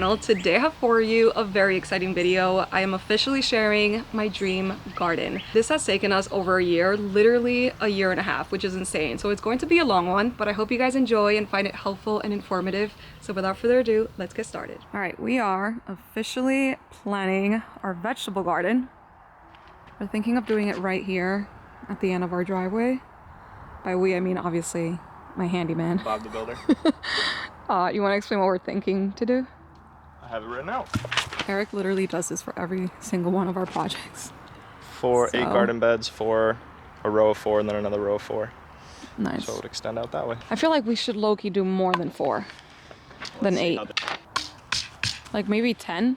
channel. Today I have for you a very exciting video. I am officially sharing my dream garden. This has taken us over a year, literally a year and a half, which is insane. So it's going to be a long one, but I hope you guys enjoy and find it helpful and informative. So without further ado, let's get started. All right, we are officially planning our vegetable garden. We're thinking of doing it right here at the end of our driveway. By we, I mean obviously my handyman. Bob the Builder. You want to explain what we're thinking to do? I have it written out. Eric literally does this for every single one of our projects. 8 garden beds, 4, a row of 4, and then another row of 4. Nice. So it would extend out that way. I feel like we should low-key do more than 4. Than 8. Like maybe 10?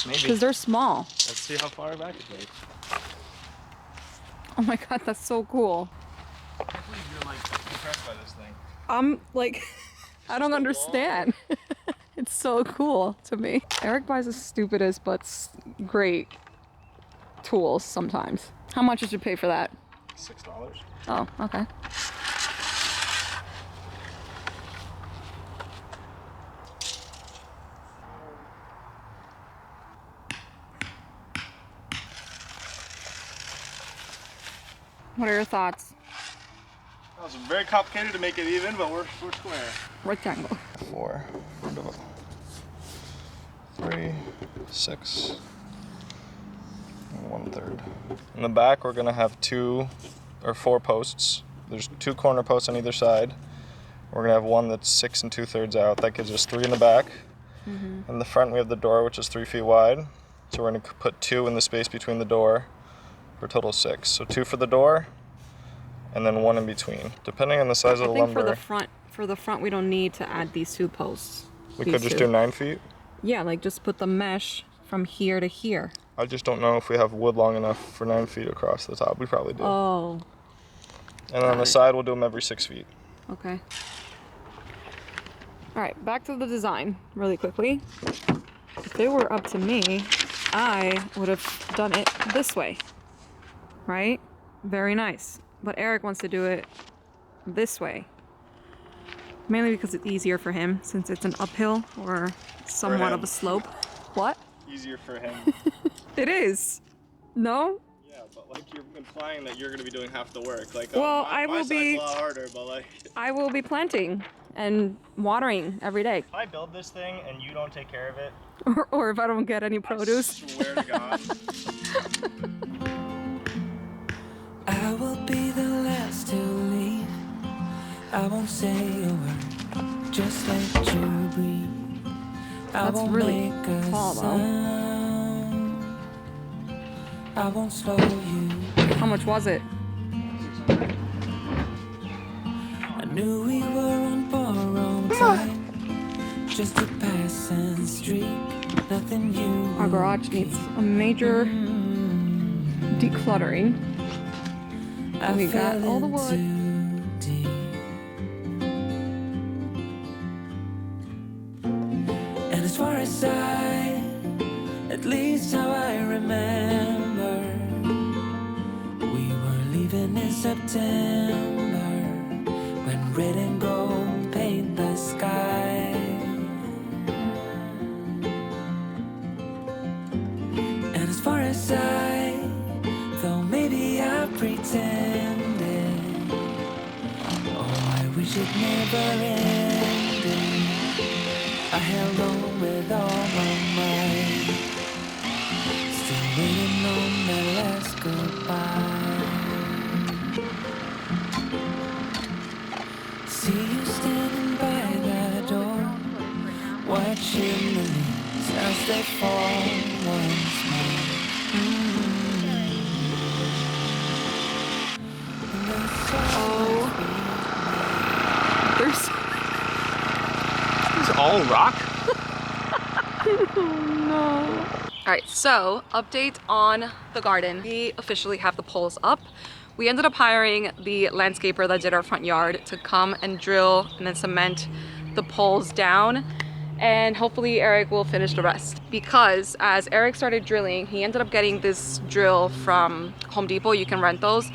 Maybe. Because they're small. Let's see how far back it goes. Oh my god, that's so cool. I can't believe you're like impressed by this thing. I'm like, I don't understand. It's so cool to me. Eric buys the stupidest but great tools sometimes. How much did you pay for that? $6. Oh, okay. What are your thoughts? That was very complicated to make it even, but we're square. Rectangle. 4, 3, 6, and 1/3. In the back, we're gonna have 2 or 4 posts. There's 2 corner posts on either side. We're gonna have one that's 6 2/3 out. That gives us 3 in the back. In the front, we have the door, which is 3 feet wide. So we're gonna put 2 in the space between the door for a total of 6. So 2 for the door, and then 1 in between, depending on the size of the lumber. For the front, we don't need to add these 2 posts. We could just do 9 feet. Yeah, like just put the mesh from here to here. I just don't know if we have wood long enough for 9 feet across the top. We probably do. Oh. And then on the side, we'll do them every 6 feet. Okay. All right, back to the design really quickly. If it were up to me, I would have done it this way, right? Very nice. But Eric wants to do it this way. Mainly because it's easier for him since it's an uphill or somewhat of a slope. What? Easier for him. It is. No? Yeah, but like you're implying that you're going to be doing half the work. Like, well, my side's a lot harder, but like... I will be planting and watering every day. If I build this thing and you don't take care of it... Or if I don't get any produce. I swear to God. I will be the last to leave. I won't say a word, just let you breathe. I That's won't really make a tall, though. sound. I won't slow you. How much was it? I knew we were on borrowed time, just a passing streak. Nothing you. Our garage needs a major decluttering. And we got all the wood. And as far as at least how I remember, we were leaving in September when red and gold paint the sky. And as far as though maybe I pretended, oh, I wish it never ended. I held on with all my might, still waiting on the last goodbye. See you standing by the door, watching the leaves as they fall once more. Oh. It's all rock? Oh no. Alright, so update on the garden. We officially have the poles up. We ended up hiring the landscaper that did our front yard to come and drill and then cement the poles down. And hopefully Eric will finish the rest. Because as Eric started drilling, he ended up getting this drill from Home Depot. You can rent those.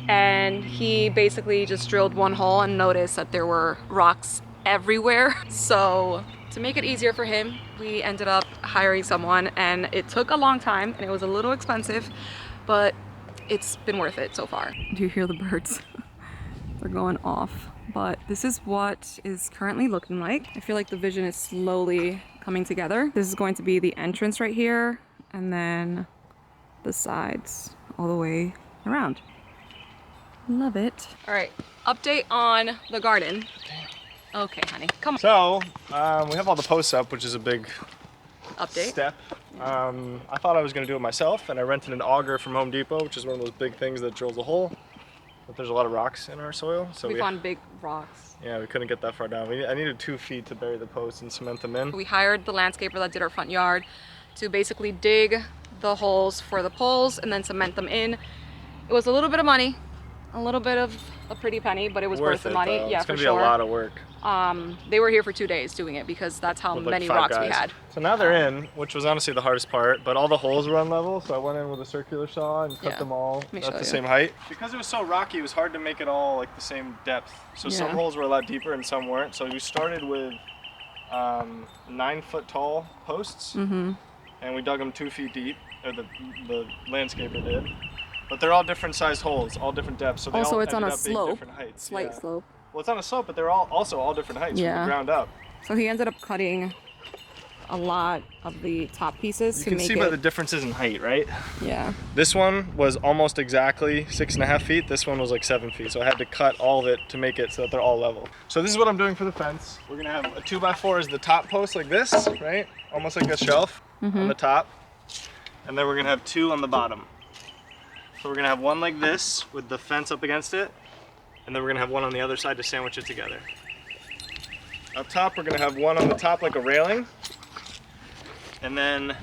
And he basically just drilled one hole and noticed that there were rocks everywhere. So to make it easier for him, we ended up hiring someone, and it took a long time and it was a little expensive, but it's been worth it so far. Do you hear the birds? They're going off. But this is what is currently looking like. I feel like the vision is slowly coming together. This is going to be the entrance right here, and then the sides all the way around. Love it. All right, update on the garden. Okay, honey, come on. So, we have all the posts up, which is a big Update. step. I thought I was gonna do it myself, and I rented an auger from Home Depot, which is one of those big things that drills a hole. But there's a lot of rocks in our soil, so we found big rocks. Yeah, we couldn't get that far down. I needed 2 feet to bury the posts and cement them in. We hired the landscaper that did our front yard to basically dig the holes for the poles and then cement them in. It was a little bit of money, a little bit of a pretty penny, but it was worth the money. Though. Yeah, it's gonna for be sure. a lot of work. They were here for 2 days doing it because that's how With like many 5 rocks we guys. had. So now they're in, which was honestly the hardest part, but all the holes were unlevel, so I went in with a circular saw and cut them all at the same height. Because it was so rocky, it was hard to make it all like the same depth. So some holes were a lot deeper and some weren't. So we started with 9-foot tall posts, and we dug them 2 feet deep, or the landscaper did. But they're all different sized holes, all different depths. So they Also, all it's on a ended up being slope, different heights. slight slope. Well, it's on a slope, but they're also all different heights from the ground up. So he ended up cutting a lot of the top pieces to make it. You can see by the differences in height, right? Yeah. This one was almost exactly 6.5 feet. This one was like 7 feet. So I had to cut all of it to make it so that they're all level. So this is what I'm doing for the fence. We're gonna have a 2x4 as the top post like this, right? Almost like a shelf on the top. And then we're gonna have 2 on the bottom. So we're gonna have one like this with the fence up against it. And then we're gonna have one on the other side to sandwich it together. Up top, we're gonna have one on the top like a railing. And then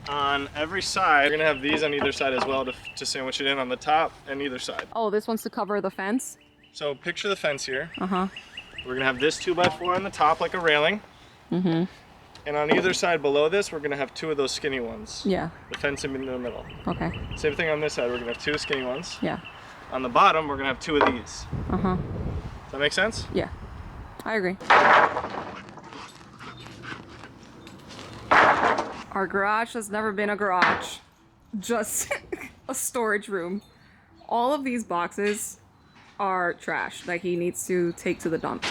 on every side, we're gonna have these on either side as well to sandwich it in on the top and either side. Oh, this one's to cover the fence? So picture the fence here. Uh-huh. We're gonna have this 2x4 on the top like a railing. And on either side below this, we're gonna have 2 of those skinny ones. Yeah. The fence in the middle. Okay. Same thing on this side, we're gonna have 2 skinny ones. Yeah. On the bottom, we're gonna have 2 of these. Uh-huh. Does that make sense? Yeah. I agree. Our garage has never been a garage, just a storage room. All of these boxes are trash that he needs to take to the dump.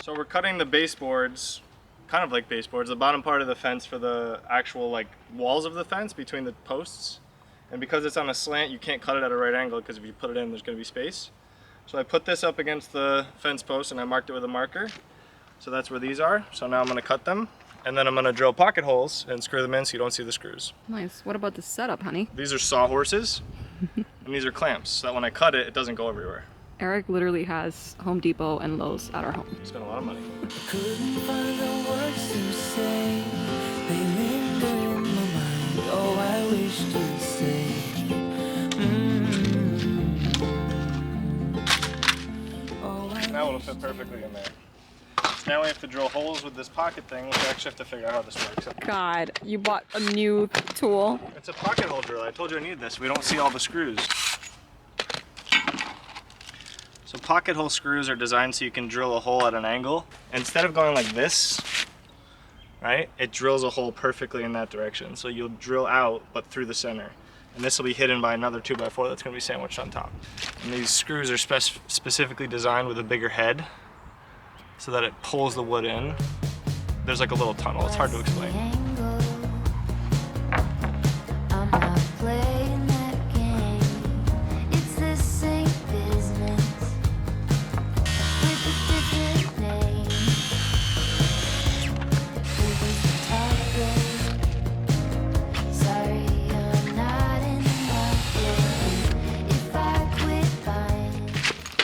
So we're cutting the baseboards, kind of like baseboards, the bottom part of the fence for the actual like walls of the fence between the posts. And because it's on a slant, you can't cut it at a right angle because if you put it in, there's gonna be space. So I put this up against the fence post and I marked it with a marker. So that's where these are. So now I'm gonna cut them and then I'm gonna drill pocket holes and screw them in so you don't see the screws. Nice. What about the setup, honey? These are sawhorses and these are clamps so that when I cut it, it doesn't go everywhere. Eric literally has Home Depot and Lowe's at our home. Spent a lot of money. Couldn't find the words to say. They linger in my mind. Oh, I wish to say. Now it'll fit perfectly in there. So now we have to drill holes with this pocket thing, which I actually have to figure out how this works. God, you bought a new tool. It's a pocket hole drill. I told you I need this. We don't see all the screws. So pocket hole screws are designed so you can drill a hole at an angle. Instead of going like this, right, it drills a hole perfectly in that direction. So you'll drill out, but through the center. And this will be hidden by another 2x4 that's going to be sandwiched on top. And these screws are specifically designed with a bigger head so that it pulls the wood in. There's like a little tunnel. It's hard to explain.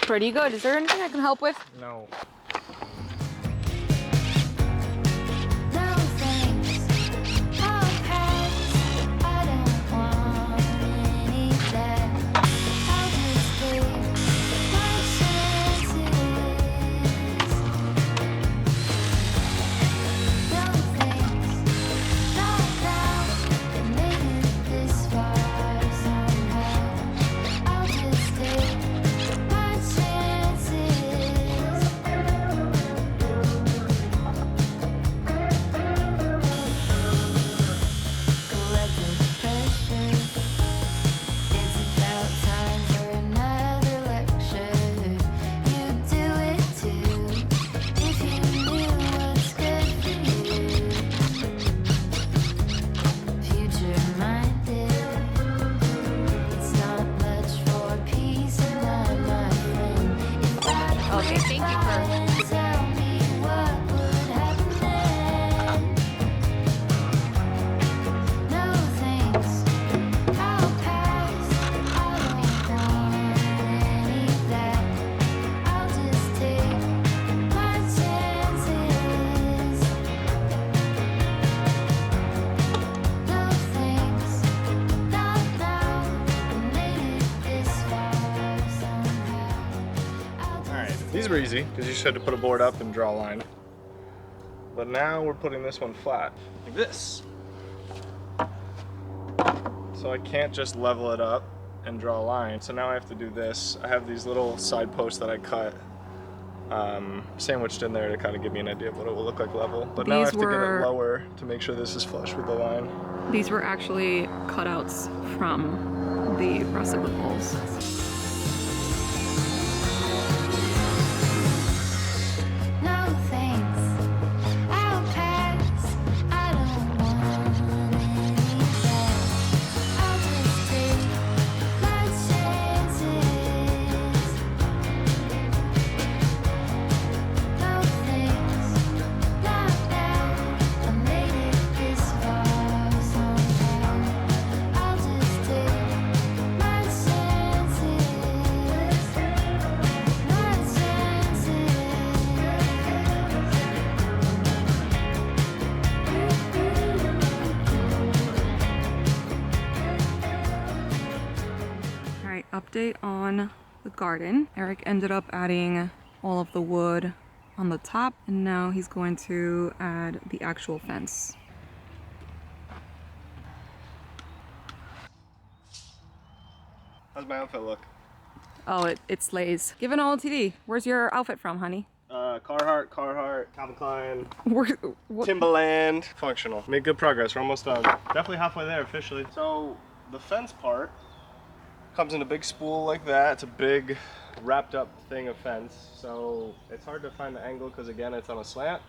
Pretty good. Is there anything I can help with? No. super easy because you just had to put a board up and draw a line. But now we're putting this one flat, like this. So I can't just level it up and draw a line. So now I have to do this. I have these little side posts that I cut, sandwiched in there to kind of give me an idea of what it will look like level. But now I have to get it lower to make sure this is flush with the line. These were actually cutouts from the receptacles. Update on the garden. Eric ended up adding all of the wood on the top, and now he's going to add the actual fence. How's my outfit look? Oh, it slays. Give an OLTD. Where's your outfit from, honey? Carhartt, Calvin Klein, Timberland. Functional. Made good progress. We're almost done. Definitely halfway there officially. So the fence part comes in a big spool like that. It's a big wrapped up thing of fence. So it's hard to find the angle because again, it's on a slant.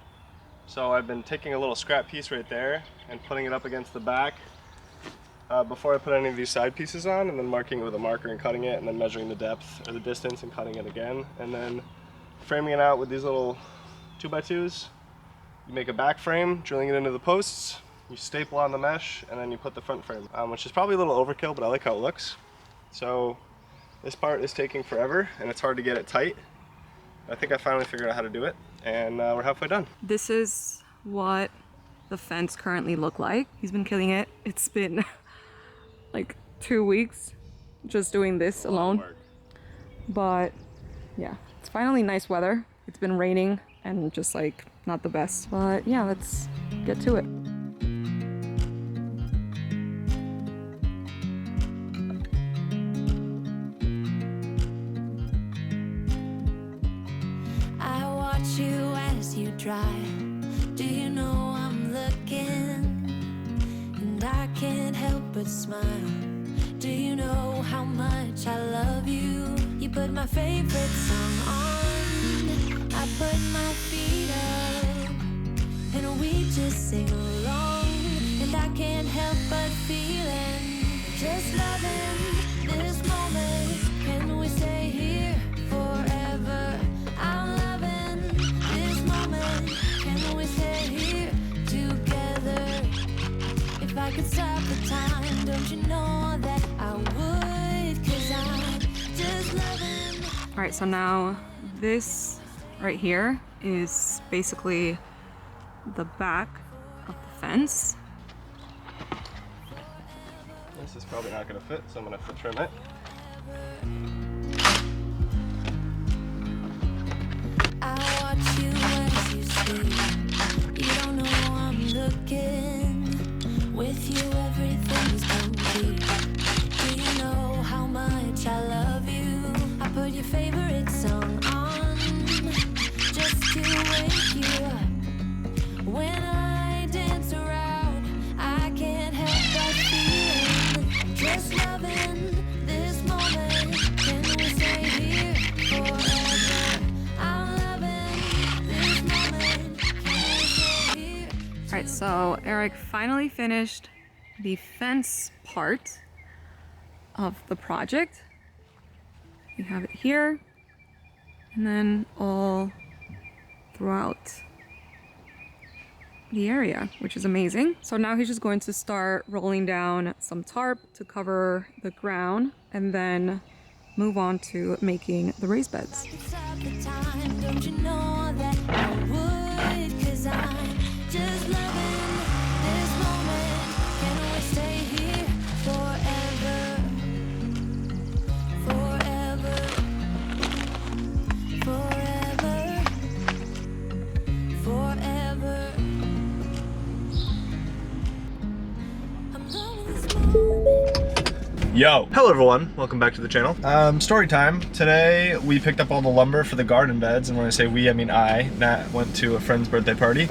So I've been taking a little scrap piece right there and putting it up against the back before I put any of these side pieces on, and then marking it with a marker and cutting it, and then measuring the depth or the distance and cutting it again, and then framing it out with these little 2x2s. You make a back frame, drilling it into the posts, you staple on the mesh, and then you put the front frame, which is probably a little overkill, but I like how it looks. So this part is taking forever and it's hard to get it tight. I think I finally figured out how to do it, and we're halfway done. This is what the fence currently look like. He's been killing it. It's been like 2 weeks just doing this alone. But yeah, it's finally nice weather. It's been raining and just like not the best. But yeah, let's get to it. Do you know I'm looking, and I can't help but smile? Do you know how much I love you? You put my favorite song on, I put my feet up, and we just sing along, and I can't help but feeling, just loving this moment. Can we stay here forever? I'm loving this moment. Can we stay here together? If I could stop the time, don't you know that I would? 'Cause I'm just loving. All right, so now this right here is basically the back of the fence. This is probably not going to fit, so I'm going to have to trim it. I watch you as you sleep. You don't know I'm looking. With you everything's complete. Do you know how much I love you? I put your favorite song on just to wake you up. When I dance around, I can't help but feeling, just loving this moment. Can we stay here forever? I'm loving this moment. Can we stay here? All right, so Eric finally finished the fence part of the project. You have it here, and then all throughout the area, which is amazing. So now he's just going to start rolling down some tarp to cover the ground, and then move on to making the raised beds. Stop the time, don't you know that I would? 'Cause I'm just loving this moment. Can we stay here forever? Forever. Forever. Yo! Hello everyone, welcome back to the channel. Story time. Today we picked up all the lumber for the garden beds, and when I say we, I mean I. Nat went to a friend's birthday party.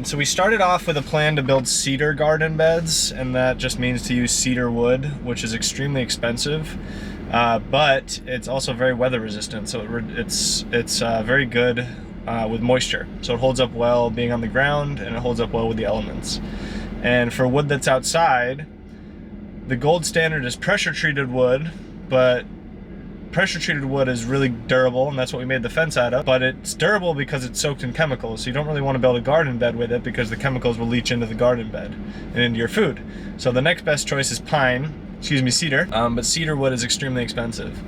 So we started off with a plan to build cedar garden beds, and that just means to use cedar wood, which is extremely expensive. But it's also very weather resistant, so it's very good with moisture. So it holds up well being on the ground, and it holds up well with the elements. And for wood that's outside, the gold standard is pressure treated wood, but pressure treated wood is really durable, and that's what we made the fence out of. But it's durable because it's soaked in chemicals, so you don't really want to build a garden bed with it because the chemicals will leach into the garden bed and into your food. So the next best choice is cedar, but cedar wood is extremely expensive.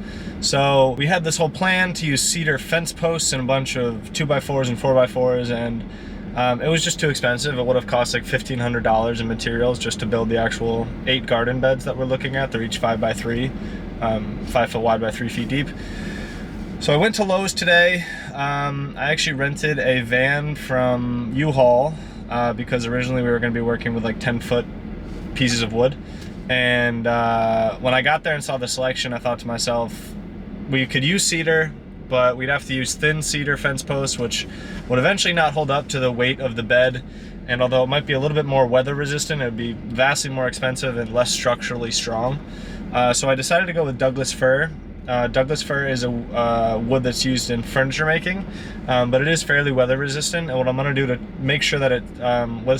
So we had this whole plan to use cedar fence posts and a bunch of 2x4s and 4x4s, and it was just too expensive. It would have cost like $1,500 in materials just to build the actual 8 garden beds that we're looking at. They're each 5x3, 5 foot wide by 3 feet deep. So I went to Lowe's today. I actually rented a van from U-Haul because originally we were going to be working with like 10-foot pieces of wood. And when I got there and saw the selection, I thought to myself, we could use cedar, but we'd have to use thin cedar fence posts, which would eventually not hold up to the weight of the bed. And although it might be a little bit more weather resistant, it would be vastly more expensive and less structurally strong. So I decided to go with Douglas fir. Douglas fir is a wood that's used in furniture making, but it is fairly weather resistant. And what I'm gonna do to make sure that it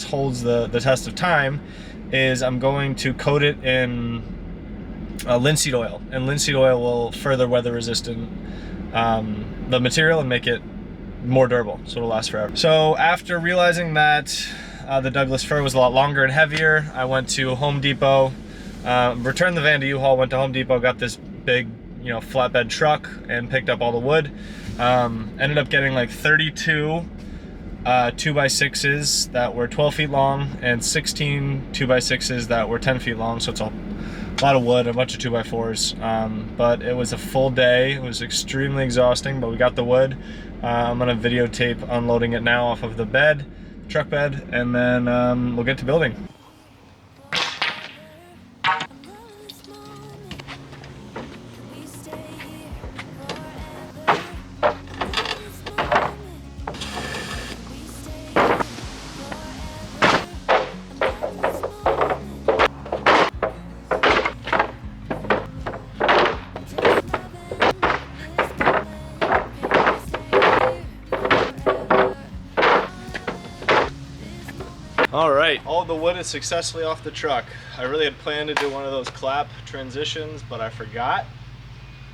holds the test of time is I'm going to coat it in linseed oil. And linseed oil will further weather resistant the material and make it more durable, so it'll last forever. So after realizing that the Douglas fir was a lot longer and heavier, I went to Home Depot, returned the van to U-Haul, went to Home Depot, got this big, flatbed truck and picked up all the wood. Ended up getting like 32 2x6s that were 12 feet long and 16 2x6s that were 10 feet long, so it's a lot of wood, a bunch of 2x4s, but it was a full day. It was extremely exhausting, but we got the wood. I'm gonna videotape unloading it now off of the bed, truck bed, and then we'll get to building. Alright, all the wood is successfully off the truck. I really had planned to do one of those clap transitions, but I forgot.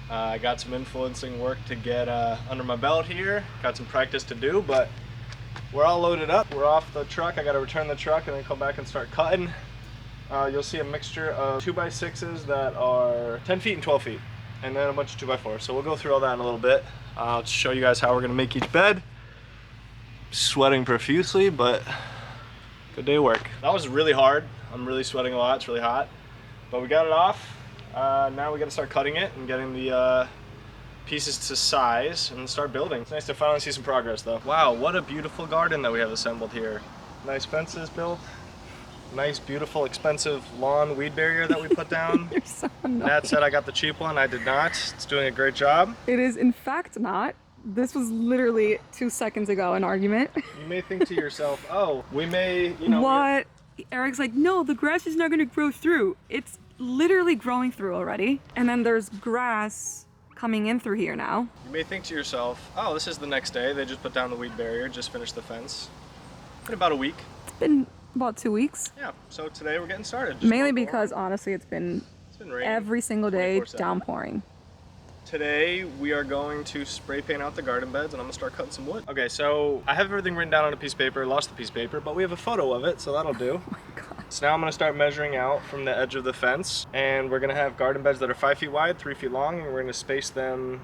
I got some influencing work to get under my belt here. Got some practice to do, but we're all loaded up. We're off the truck. I gotta return the truck and then come back and start cutting. You'll see a mixture of 2x6s that are 10 feet and 12 feet, and then a bunch of 2x4s. So we'll go through all that in a little bit. I'll show you guys how we're gonna make each bed. Sweating profusely, but good day of work. That was really hard. I'm really sweating a lot. It's really hot, but we got it off. Now we got to start cutting it and getting the pieces to size and start building. It's nice to finally see some progress though. Wow, what a beautiful garden that we have assembled here. Nice fences built. Nice, beautiful, expensive lawn weed barrier that we put down. You're so annoying. Nat said I got the cheap one. I did not. It's doing a great job. It is in fact not. This was literally 2 seconds ago an argument. You may think to yourself, oh, we may, What? Eric's like, no, the grass is not going to grow through. It's literally growing through already. And then there's grass coming in through here now. You may think to yourself, oh, this is the next day. They just put down the weed barrier, just finished the fence. In about a week. It's been about 2 weeks. Yeah, so today we're getting started. Mainly because honestly it's been raining every single day 24/7. downpouring. Today we are going to spray paint out the garden beds and I'm gonna start cutting some wood. Okay, so I have everything written down on a piece of paper, lost the piece of paper, but we have a photo of it, so that'll do. Oh my God. So now I'm gonna start measuring out from the edge of the fence, and we're gonna have garden beds that are 5 feet wide, 3 feet long, and we're gonna space them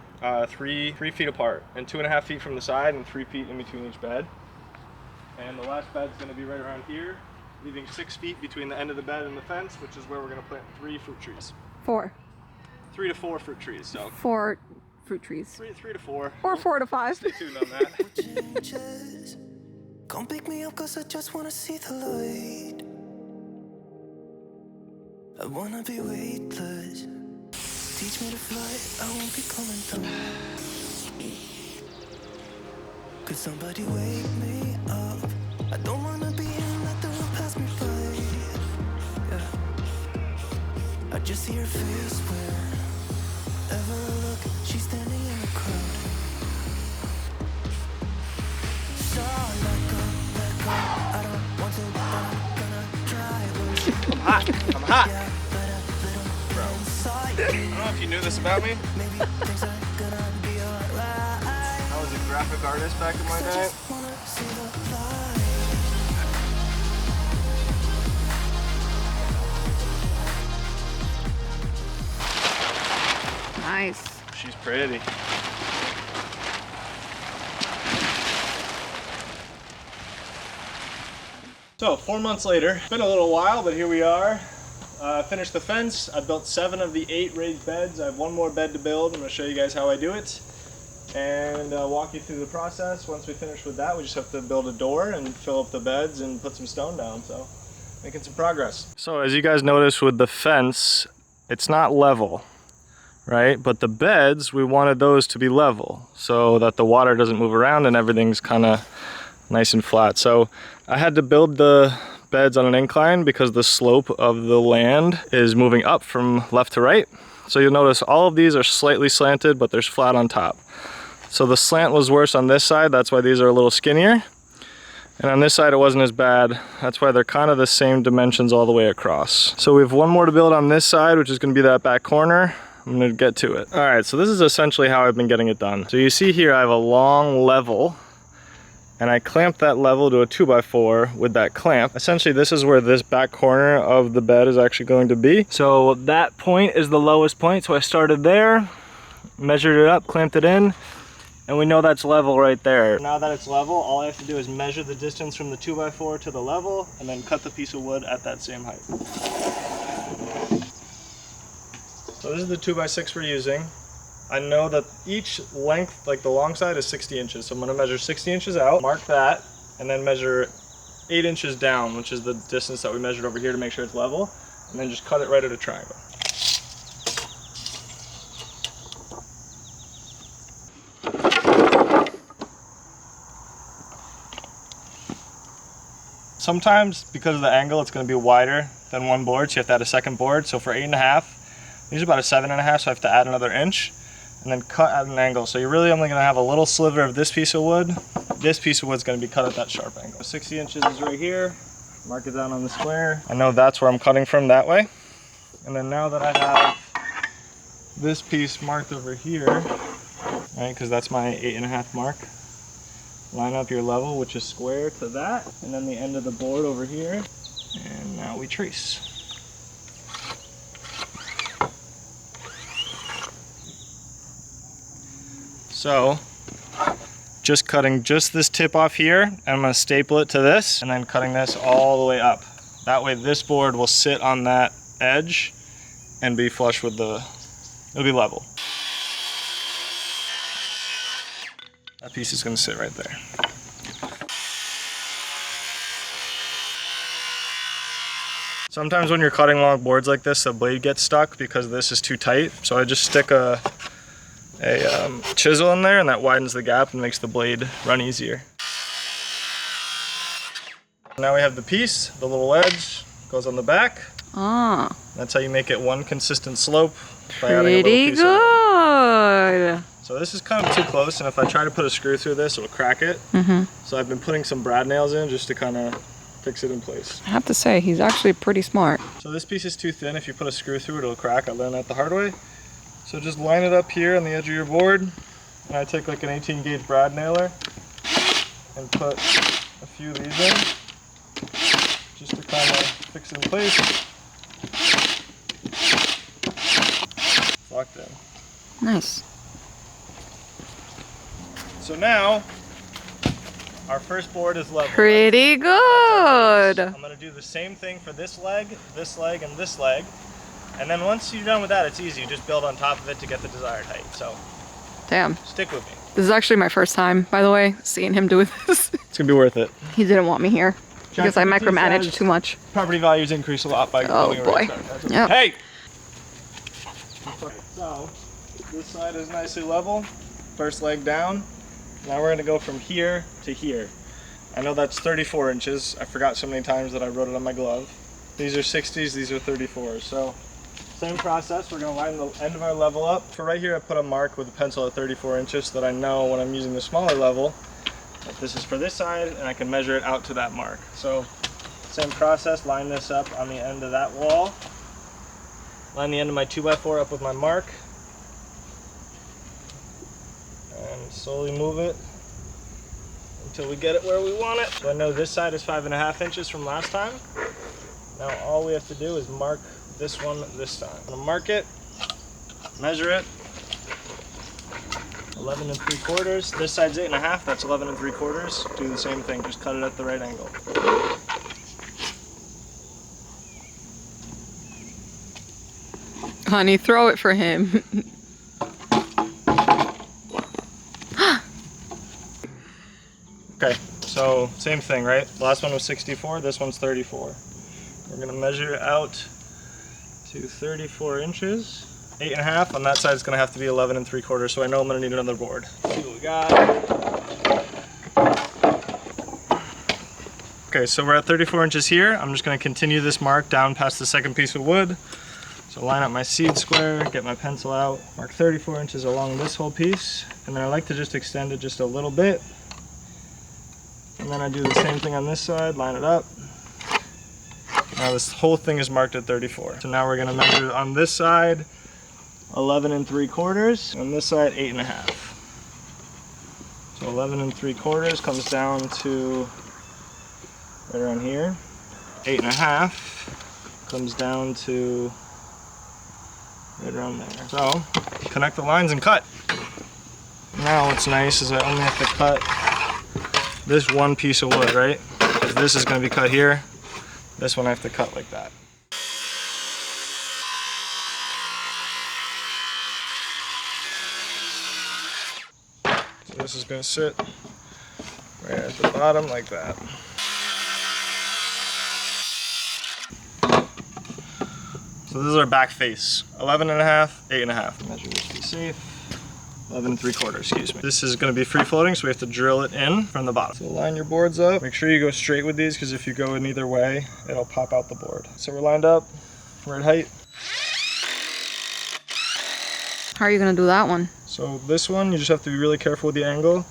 3 feet apart, and 2.5 feet from the side and 3 feet in between each bed. And the last bed's gonna be right around here, leaving 6 feet between the end of the bed and the fence, which is where we're gonna plant 3 fruit trees. 4. 3 to 4 fruit trees, so. 4 fruit trees. 3 to 4. Or 4 to 5. Stay tuned on that. Changes. Come pick me up 'cause I just wanna see the light. I wanna be weightless. Teach me to fly, I won't be coming down. Could somebody wake me up? I don't wanna be in, let the world pass me by. Yeah. I just see her face wherever I look, she's standing in the crowd. So let go, I don't want to, but I'm gonna try. I'm hot. I'm hot. Bro. I don't know if you knew this about me. I was a graphic artist back in my day. Nice. She's pretty. So 4 months later, it's been a little while, but here we are. Finished the fence. I built 7 of the 8 raised beds. I have 1 more bed to build. I'm going to show you guys how I do it and walk you through the process. Once we finish with that, we just have to build a door and fill up the beds and put some stone down. So making some progress. So as you guys notice with the fence, it's not level, right? But the beds, we wanted those to be level so that the water doesn't move around and everything's kind of nice and flat. So I had to build the beds on an incline because the slope of the land is moving up from left to right. So you'll notice all of these are slightly slanted, but there's flat on top. So the slant was worse on this side, that's why these are a little skinnier. And on this side it wasn't as bad, that's why they're kind of the same dimensions all the way across. So we have 1 more to build on this side, which is going to be that back corner. I'm going to get to it. All right, so this is essentially how I've been getting it done. So you see here I have a long level, and I clamped that level to a 2x4 with that clamp. Essentially, this is where this back corner of the bed is actually going to be. So that point is the lowest point. So I started there, measured it up, clamped it in, and we know that's level right there. Now that it's level, all I have to do is measure the distance from the 2x4 to the level, and then cut the piece of wood at that same height. So this is the 2x6 we're using. I know that each length, like the long side, is 60 inches. So I'm gonna measure 60 inches out, mark that, and then measure 8 inches down, which is the distance that we measured over here to make sure it's level, and then just cut it right at a triangle. Sometimes, because of the angle, it's gonna be wider than 1 board, so you have to add a second board. So for 8.5, these are about a 7.5, so I have to add another inch. And then cut at an angle. So you're really only going to have a little sliver of this piece of wood. This piece of wood is going to be cut at that sharp angle. 60 inches is right here. Mark it down on the square. I know that's where I'm cutting from that way. And then now that I have this piece marked over here, right, because that's my 8.5 mark, line up your level, which is square, to that, and then the end of the board over here. And now we trace. So, just cutting just this tip off here, and I'm going to staple it to this, and then cutting this all the way up. That way this board will sit on that edge and be flush with the, it'll be level. That piece is going to sit right there. Sometimes when you're cutting long boards like this, the blade gets stuck because this is too tight, so I just stick a chisel in there, and that widens the gap and makes the blade run easier. Now we have the piece, the little edge goes on the back. Ah. That's how you make it one consistent slope by adding a little Pretty piece good. So this is kind of too close, and if I try to put a screw through this, it'll crack it. So I've been putting some brad nails in just to kind of fix it in place. I have to say, he's actually pretty smart. So this piece is too thin. If you put a screw through it, it'll crack. I learned that the hard way. So just line it up here on the edge of your board, and I take like an 18 gauge brad nailer and put a few of these in, just to kind of fix it in place. Locked in. Nice. So now, our first board is level. Pretty good. I'm going to do the same thing for this leg, and this leg. And then once you're done with that, it's easy. You just build on top of it to get the desired height. So, damn. stick with me. This is actually my first time, by the way, seeing him do this. It's going to be worth it. He didn't want me here. Because I micromanage too much. Property values increase a lot by Oh boy. Yep. Hey! So, this side is nicely level. First leg down. Now we're gonna go from here to here. I know that's 34 inches. I forgot so many times that I wrote it on my glove. These are 60s, these are 34s. So, same process, we're gonna line the end of our level up. For right here, I put a mark with a pencil at 34 inches so that I know when I'm using the smaller level, that this is for this side, and I can measure it out to that mark. So, same process, line this up on the end of that wall. Line the end of my 2x4 up with my mark. And slowly move it until we get it where we want it. So I know this side is 5.5 inches from last time. Now all we have to do is mark this one this time. I'm gonna mark it, measure it. 11 3/4. This side's 8.5, that's 11 3/4. Do the same thing, just cut it at the right angle. Honey, throw it for him. Okay, so same thing, right? Last one was 64, this one's 34. We're gonna measure it out to 34 inches. 8.5, on that side it's gonna have to be 11 3/4, so I know I'm gonna need another board. Let's see what we got. Okay, so we're at 34 inches here. I'm just gonna continue this mark down past the second piece of wood. So line up my seed square, get my pencil out, mark 34 inches along this whole piece, and then I like to just extend it just a little bit. And then I do the same thing on this side, line it up. Now this whole thing is marked at 34. So now we're gonna measure on this side 11 3/4, on this side 8.5. So 11 3/4 comes down to right around here. 8.5 comes down to right around there. So connect the lines and cut. Now what's nice is I only have to cut this one piece of wood, right? If this is going to be cut here, this one I have to cut like that. So this is going to sit right at the bottom like that. So this is our back face. 11.5, 8.5. Measure this to be safe. 11 3/4, excuse me. This is going to be free floating, so we have to drill it in from the bottom. So line your boards up. Make sure you go straight with these, because if you go in either way, it'll pop out the board. So we're lined up. We're at height. How are you gonna do that one? So this one, you just have to be really careful with the angle.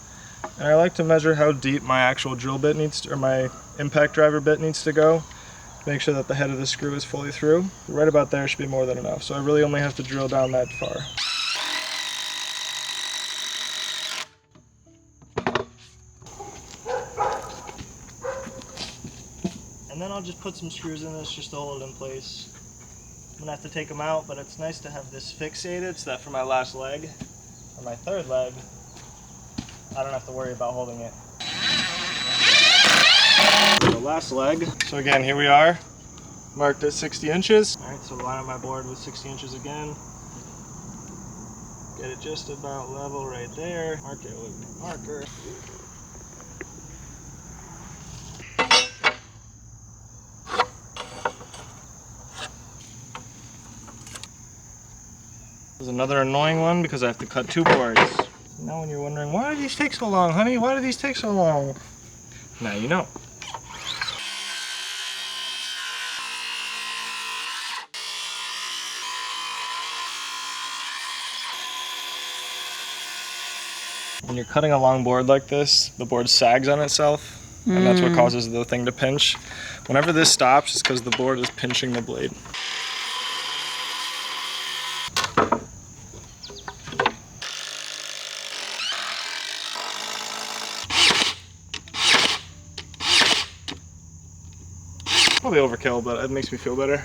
And I like to measure how deep my actual drill bit needs to, or my impact driver bit needs to go. Make sure that the head of the screw is fully through. Right about there should be more than enough. So I really only have to drill down that far. And then I'll just put some screws in this just to hold it in place. I'm gonna have to take them out, but it's nice to have this fixated so that for my last leg, or my third leg, I don't have to worry about holding it. The last leg. So again, here we are, marked at 60 inches. All right, so line up my board with 60 inches again. Get it just about level right there. Mark it with my marker. This is another annoying one because I have to cut two boards. Now when you're wondering, why do these take so long, honey? Why do these take so long? Now you know. When you're cutting a long board like this, the board sags on itself, and that's what causes the thing to pinch. Whenever this stops, it's because the board is pinching the blade. Probably overkill, but it makes me feel better.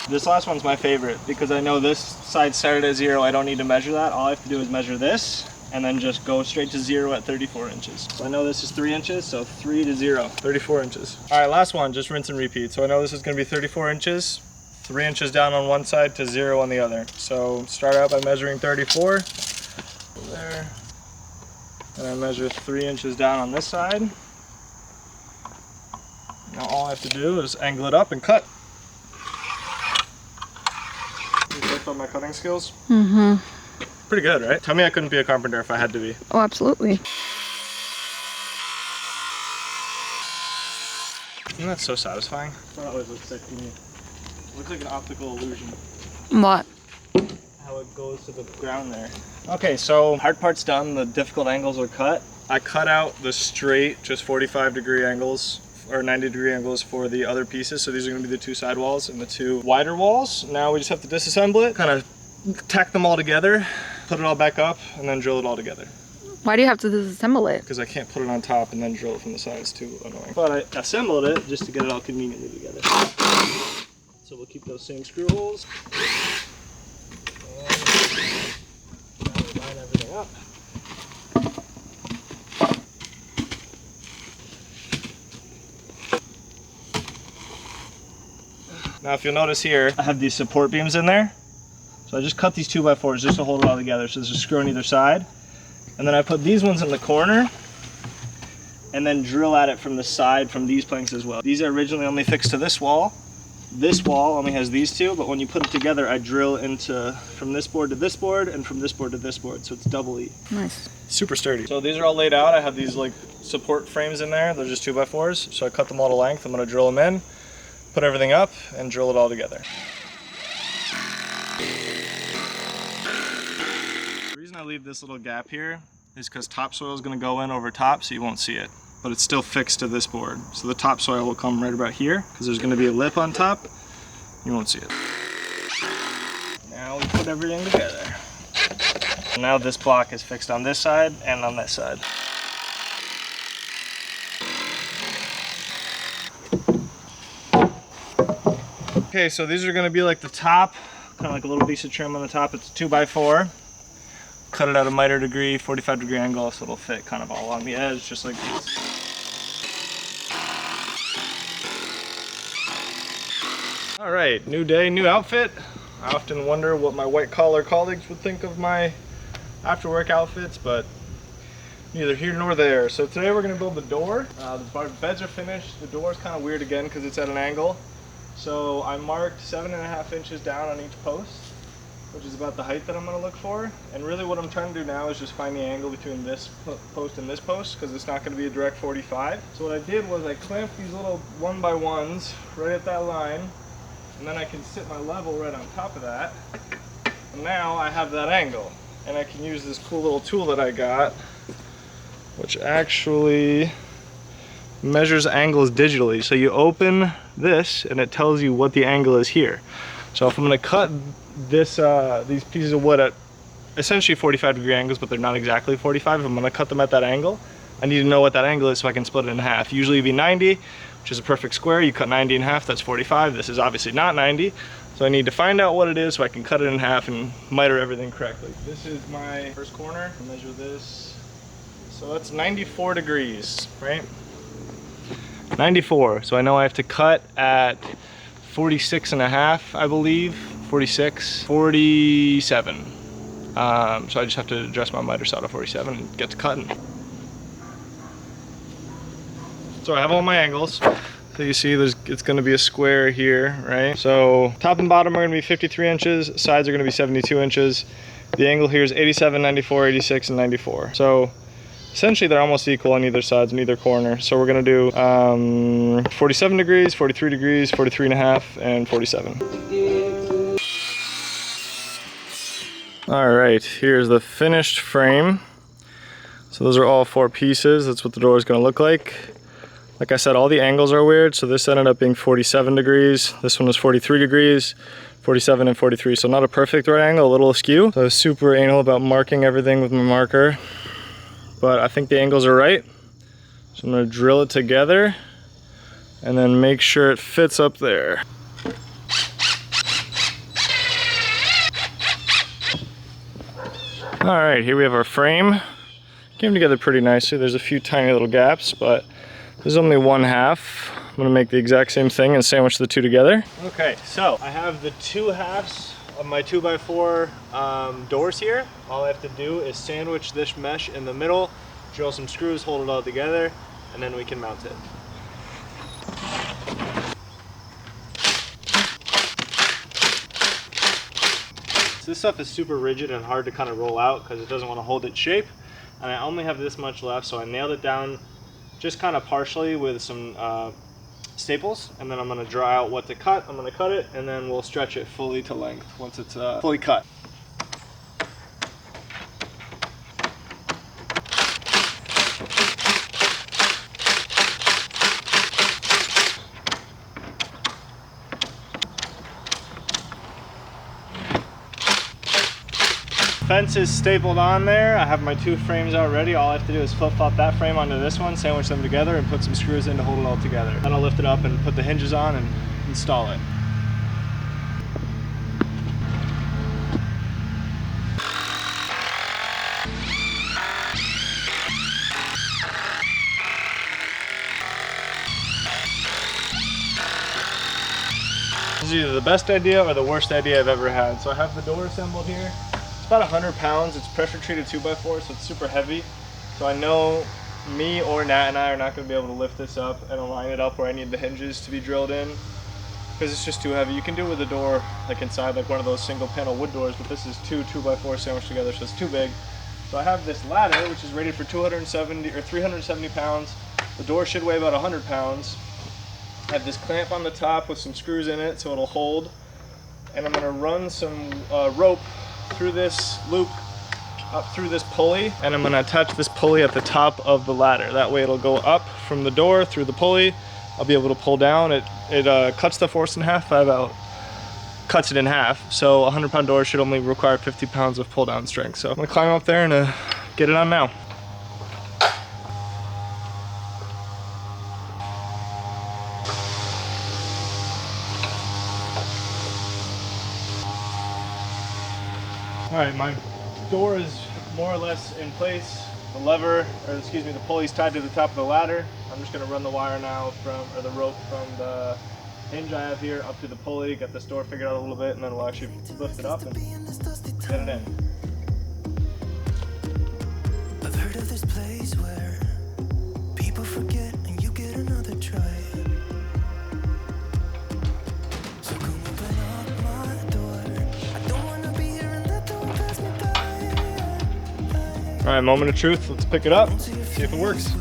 This last one's my favorite because I know this side started at 0. I don't need to measure that. All I have to do is measure this and then just go straight to 0 at 34 inches. So I know this is 3 inches, so 3 to 0, 34 inches. All right, last one, just rinse and repeat. So I know this is gonna be 34 inches, 3 inches down on one side to 0 on the other. So start out by measuring 34. there. And I measure 3 inches down on this side. Now all I have to do is angle it up and cut. You check out my cutting skills? Mm-hmm. Pretty good, right? Tell me I couldn't be a carpenter if I had to be. Oh, absolutely. Isn't that so satisfying? That always looks sick to me. It looks like an optical illusion. What? How it goes to the ground there. Okay, so hard part's done. The difficult angles are cut. I cut out the straight, just 45-degree angles or 90-degree angles for the other pieces. So these are going to be the 2 side walls and the 2 wider walls. Now we just have to disassemble it, kind of tack them all together, put it all back up, and then drill it all together. Why do you have to disassemble it? Because I can't put it on top and then drill it from the sides, too annoying. But I assembled it just to get it all conveniently together. So we'll keep those same screw holes. And now we line everything up. Now if you'll notice here, I have these support beams in there. So I just cut these 2x4s just to hold it all together. So there's a screw on either side. And then I put these ones in the corner and then drill at it from the side from these planks as well. These are originally only fixed to this wall. This wall only has these 2, but when you put it together, I drill into from this board to this board and from this board to this board, so it's double E. Nice. Super sturdy. So these are all laid out. I have these like support frames in there. They're just 2x4s. So I cut them all to length. I'm gonna drill them in, put everything up, and drill it all together. The reason I leave this little gap here is because topsoil is going to go in over top, so you won't see it. But it's still fixed to this board. So the topsoil will come right about here, because there's going to be a lip on top. You won't see it. Now we put everything together. Now this block is fixed on this side and on this side. Okay, so these are going to be like the top, kind of like a little piece of trim on the top. It's 2x4. Cut it at a miter degree, 45-degree angle, so it'll fit kind of all along the edge, just like this. All right, new day, new outfit. I often wonder what my white-collar colleagues would think of my after-work outfits, but neither here nor there. So today we're going to build the door. The beds are finished. The door is kind of weird again because it's at an angle. So I marked 7.5 inches down on each post, which is about the height that I'm going to look for. And really what I'm trying to do now is just find the angle between this post and this post, because it's not going to be a direct 45. So what I did was I clamped these little 1x1s right at that line, and then I can sit my level right on top of that. And now I have that angle, and I can use this cool little tool that I got, which actually measures angles digitally. So you open this and it tells you what the angle is here. So if I'm going to cut this these pieces of wood at essentially 45-degree angles, but they're not exactly 45, if I'm going to cut them at that angle, I need to know what that angle is so I can split it in half. Usually it'd be 90, which is a perfect square. You cut 90 in half, that's 45. This is obviously not 90, so I need to find out what it is so I can cut it in half and miter everything correctly. This is my first corner. I'll measure this. So that's 94 degrees, right? 94, so I know I have to cut at 46.5, I believe, 46, 47. So I just have to adjust my miter saw to 47 and get to cutting. So I have all my angles. So you see it's going to be a square here, right? So top and bottom are going to be 53 inches, sides are going to be 72 inches. The angle here is 87, 94, 86, and 94. So essentially they're almost equal on either sides and either corner. So we're going to do 47 degrees, 43 degrees, 43.5, and 47. All right, here's the finished frame. So those are all 4 pieces. That's what the door is going to look like. Like I said, all the angles are weird. So this ended up being 47 degrees. This one was 43 degrees, 47 and 43. So not a perfect right angle, a little askew. So I was super anal about marking everything with my marker, but I think the angles are right. So I'm going to drill it together and then make sure it fits up there. All right, here we have our frame. Came together pretty nicely. There's a few tiny little gaps, but there's only 1/2. I'm gonna make the exact same thing and sandwich the 2 together. Okay, so I have the 2 halves of my 2x4 doors here. All I have to do is sandwich this mesh in the middle, drill some screws, hold it all together, and then we can mount it. So this stuff is super rigid and hard to kind of roll out because it doesn't want to hold its shape. And I only have this much left, so I nailed it down just kind of partially with some staples, and then I'm going to draw out what to cut. I'm going to cut it, and then we'll stretch it fully to length once it's fully cut. Fence is stapled on there. I have my 2 frames already. All I have to do is flip-flop that frame onto this one, sandwich them together, and put some screws in to hold it all together. Then I'll lift it up and put the hinges on and install it. This is either the best idea or the worst idea I've ever had. So I have the door assembled here. It's about 100 pounds. It's pressure treated 2x4, so it's super heavy. So I know me or Nat and I are not going to be able to lift this up and align it up where I need the hinges to be drilled in, because it's just too heavy. You can do it with a door like inside, like one of those single panel wood doors, but this is 2x4 sandwiched together, so it's too big. So I have this ladder, which is rated for 370 pounds. The door should weigh about 100 pounds. I have this clamp on the top with some screws in it so it'll hold, and I'm going to run some rope through this loop up through this pulley, and I'm going to attach this pulley at the top of the ladder. That way it'll go up from the door through the pulley. I'll be able to pull down. It cuts the force in half by about, cuts it in half. So a 100-pound door should only require 50 pounds of pull down strength. So I'm going to climb up there and get it on now. All right, my door is more or less in place. The lever, or excuse me, the pulley's tied to the top of the ladder. I'm just gonna run the wire now or the rope from the hinge I have here up to the pulley, get this door figured out a little bit, and then we'll actually lift it up and get it in. I've heard of this place where people forget and you get another try. So come open up my door. I don't wanna be here and let the door pass me by. All right, moment of truth. Let's pick it up, see if it works.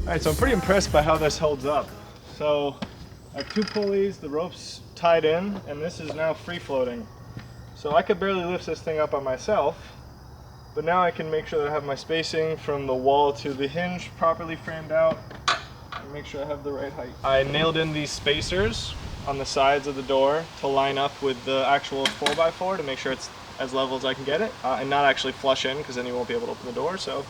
All right, so I'm pretty impressed by how this holds up. So I have 2 pulleys, the rope's tied in, and this is now free floating. So I could barely lift this thing up by myself, but now I can make sure that I have my spacing from the wall to the hinge properly framed out, and make sure I have the right height. I nailed in these spacers on the sides of the door to line up with the actual 4x4 to make sure it's as level as I can get it, and not actually flush in, because then you won't be able to open the door. So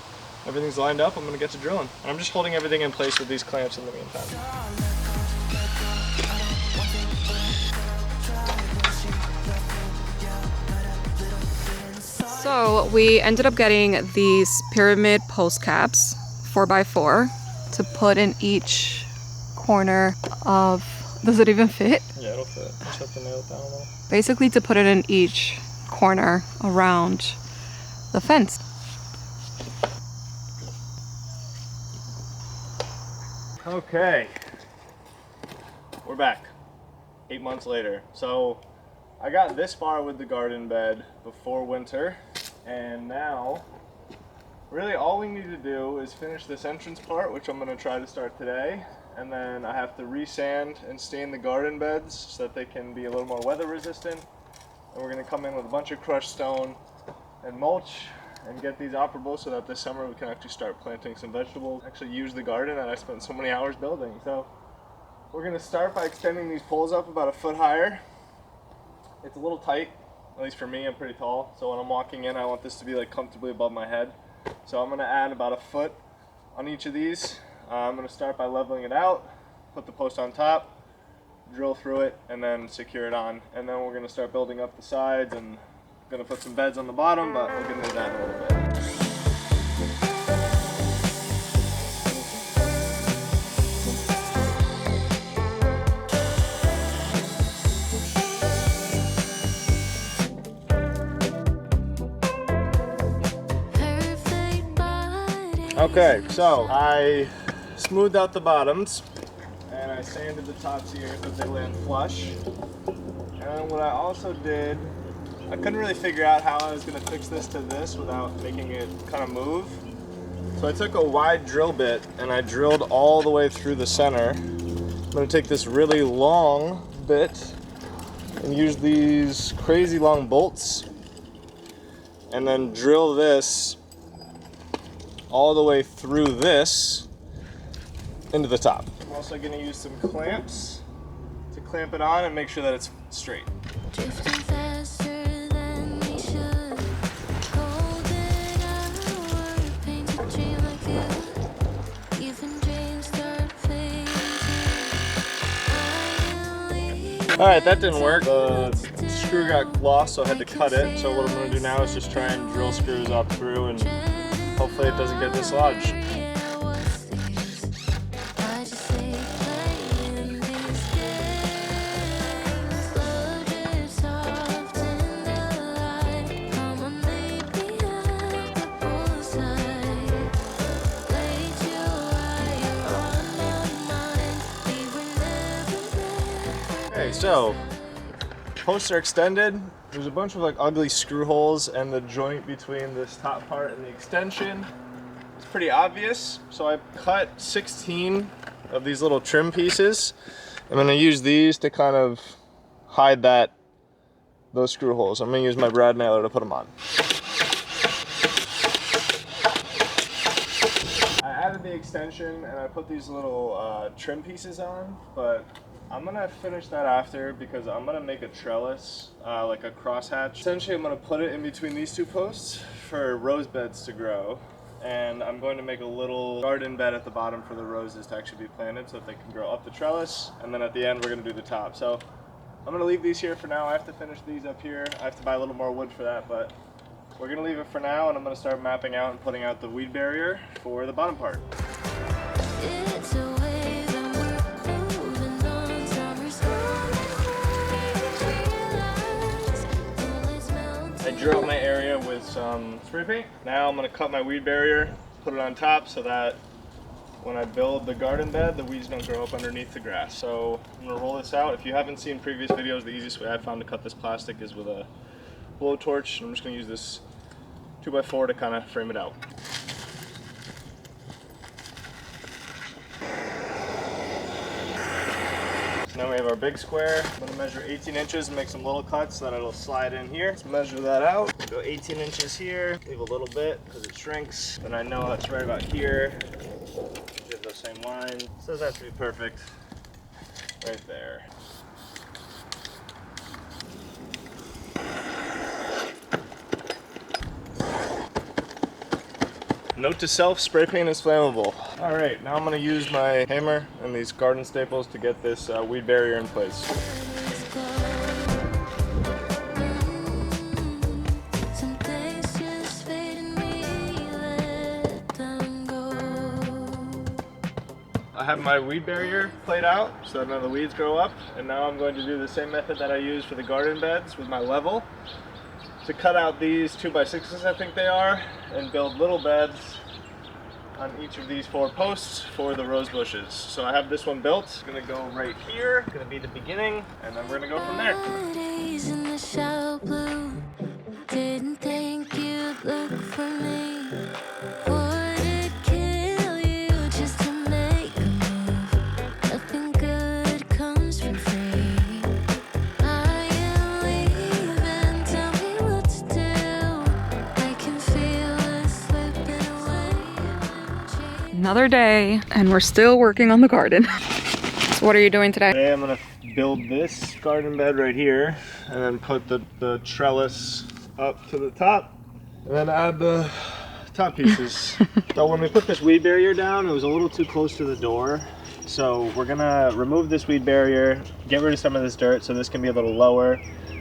everything's lined up. I'm going to get to drilling, and I'm just holding everything in place with these clamps in the meantime. So we ended up getting these pyramid post caps 4x4 to put in each corner of, does it even fit? Yeah, it'll fit. Just have to nail it down a little. Basically to put it in each corner around the fence. Okay, we're back 8 months later. So I got this far with the garden bed before winter, and now really all we need to do is finish this entrance part, which I'm going to try to start today, and then I have to resand and stain the garden beds so that they can be a little more weather resistant, and we're going to come in with a bunch of crushed stone and mulch and get these operable so that this summer we can actually start planting some vegetables, actually use the garden that I spent so many hours building. So we're going to start by extending these poles up about 1 foot higher. It's a little tight, at least for me. I'm pretty tall, so when I'm walking in I want this to be like comfortably above my head. So I'm going to add about 1 foot on each of these. I'm going to start by leveling it out, put the post on top, drill through it, and then secure it on. And then we're going to start building up the sides, and I'm going to put some beds on the bottom, but we'll get into that in a little bit. Okay, so I smoothed out the bottoms and I sanded the tops here so they land flush. And what I also did, I couldn't really figure out how I was going to fix this to this without making it kind of move. So I took a wide drill bit and I drilled all the way through the center. I'm going to take this really long bit and use these crazy long bolts and then drill this all the way through this into the top. I'm also going to use some clamps to clamp it on and make sure that it's straight. Drifting faster than we should. Golden hour, paint a dream like you. Even dreams start fading. Alright, that didn't work. The screw got lost, so I had to cut it. So what I'm going to do now is just try and drill screws up through and hopefully it doesn't get dislodged. Okay, so posts are extended. There's a bunch of like ugly screw holes and the joint between this top part and the extension. It's pretty obvious. So I cut 16 of these little trim pieces. I'm gonna use these to kind of hide those screw holes. I'm gonna use my brad nailer to put them on. I added the extension and I put these little trim pieces on, but I'm gonna finish that after because I'm gonna make a trellis, like a crosshatch. Essentially, I'm gonna put it in between these two posts for rose beds to grow. And I'm going to make a little garden bed at the bottom for the roses to actually be planted so that they can grow up the trellis. And then at the end, we're gonna do the top. So I'm gonna leave these here for now. I have to finish these up here. I have to buy a little more wood for that, but we're gonna leave it for now and I'm gonna start mapping out and putting out the weed barrier for the bottom part. I drilled my area with some spray paint. Now I'm gonna cut my weed barrier, put it on top so that when I build the garden bed, the weeds don't grow up underneath the grass. So I'm gonna roll this out. If you haven't seen previous videos, the easiest way I found to cut this plastic is with a blowtorch. I'm just gonna use this 2x4 to kind of frame it out. Now we have our big square. I'm gonna measure 18 inches and make some little cuts so that it'll slide in here. Let's measure that out. Go 18 inches here, leave a little bit because it shrinks. Then I know that's right about here. Give the same line. This doesn't have to be perfect. Right there. Note to self, spray paint is flammable. All right, now I'm gonna use my hammer and these garden staples to get this weed barrier in place. I have my weed barrier played out so that none of the weeds grow up, and now I'm going to do the same method that I used for the garden beds with my level to cut out these 2x6s, I think they are, and build little beds on each of these 4 posts for the rose bushes. So I have this one built. It's gonna go right here, gonna be the beginning, and then we're gonna go from there. Days in the shallow blue, didn't think you'd look for me. Would it kill you just to make a move? Nothing good comes for free. I am leaving, tell me what to do. I can feel us slipping away. Another day, and we're still working on the garden. So what are you doing today? Today I'm gonna build this garden bed right here, and then put the trellis up to the top, and then add the top pieces. So when we put this weed barrier down, it was a little too close to the door. So we're gonna remove this weed barrier, get rid of some of this dirt so this can be a little lower,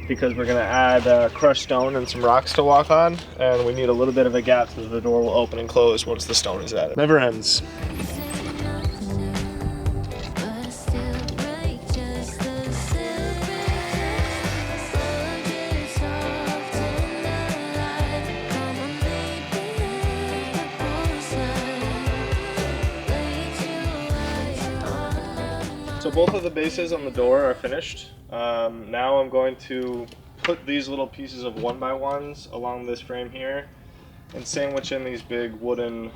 because we're gonna add crushed stone and some rocks to walk on, and we need a little bit of a gap so the door will open and close once the stone is added. Never ends. So both of the bases on the door are finished. Now I'm going to put these little pieces of 1x1s along this frame here and sandwich in these big wooden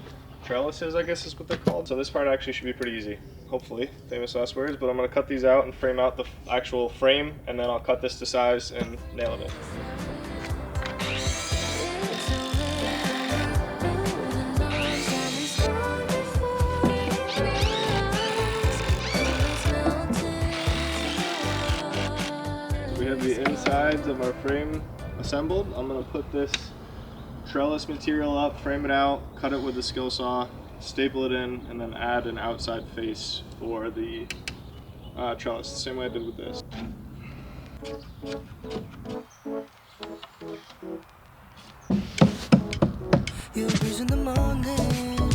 trellises, I guess is what they're called. So this part actually should be pretty easy, hopefully, famous last words, but I'm gonna cut these out and frame out the actual frame, and then I'll cut this to size and nail it in. We have the insides of our frame assembled. I'm gonna put this trellis material up, frame it out, cut it with the skill saw, staple it in, and then add an outside face for the trellis, the same way I did with this. You breeze in the morning,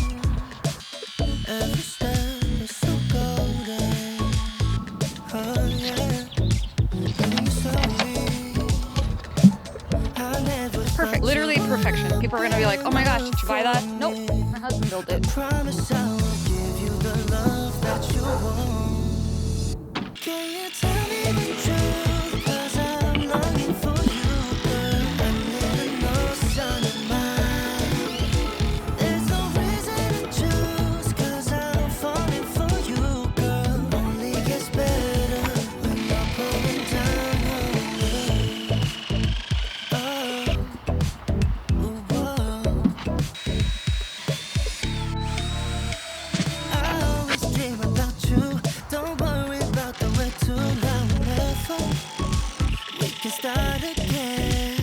every step is so golden. Oh yeah, Perfect, literally perfection. People are gonna be like, oh my gosh, did you buy that? Nope, my husband built it. Promise I will give you the love that you want. Can you tell me the truth? 'Cause I'm longing for you, girl. I need to know son of mine. There's no reason to choose, 'cause I'm falling for you, girl. Only gets better when you're pulling down on me. Oh, ooh, whoa. I always dream about you. Don't worry about the way too long never. We can start again.